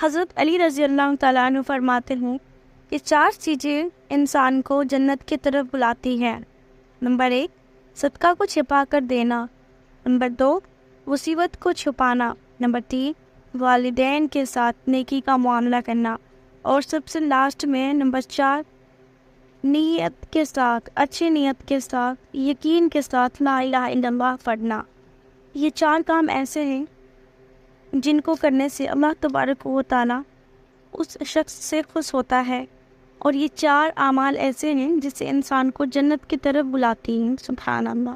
حضرت علی رضی اللہ تعالیٰ عنہ فرماتے ہیں کہ 4 چیزیں انسان کو جنت کی طرف بلاتی ہیں۔ نمبر 1، صدقہ کو چھپا کر دینا۔ نمبر 2، مصیبت کو چھپانا۔ نمبر 3، والدین کے ساتھ نیکی کا معاملہ کرنا۔ اور سب سے لاسٹ میں نمبر 4، نیت کے ساتھ، اچھی نیت کے ساتھ، یقین کے ساتھ لا الہ الا اللہ پڑھنا۔ یہ 4 کام ایسے ہیں جن کو کرنے سے اللہ تبارک و تعالیٰ اس شخص سے خوش ہوتا ہے، اور یہ 4 اعمال ایسے ہیں جس سے انسان کو جنت کی طرف بلاتی ہیں۔ سبحان اللہ۔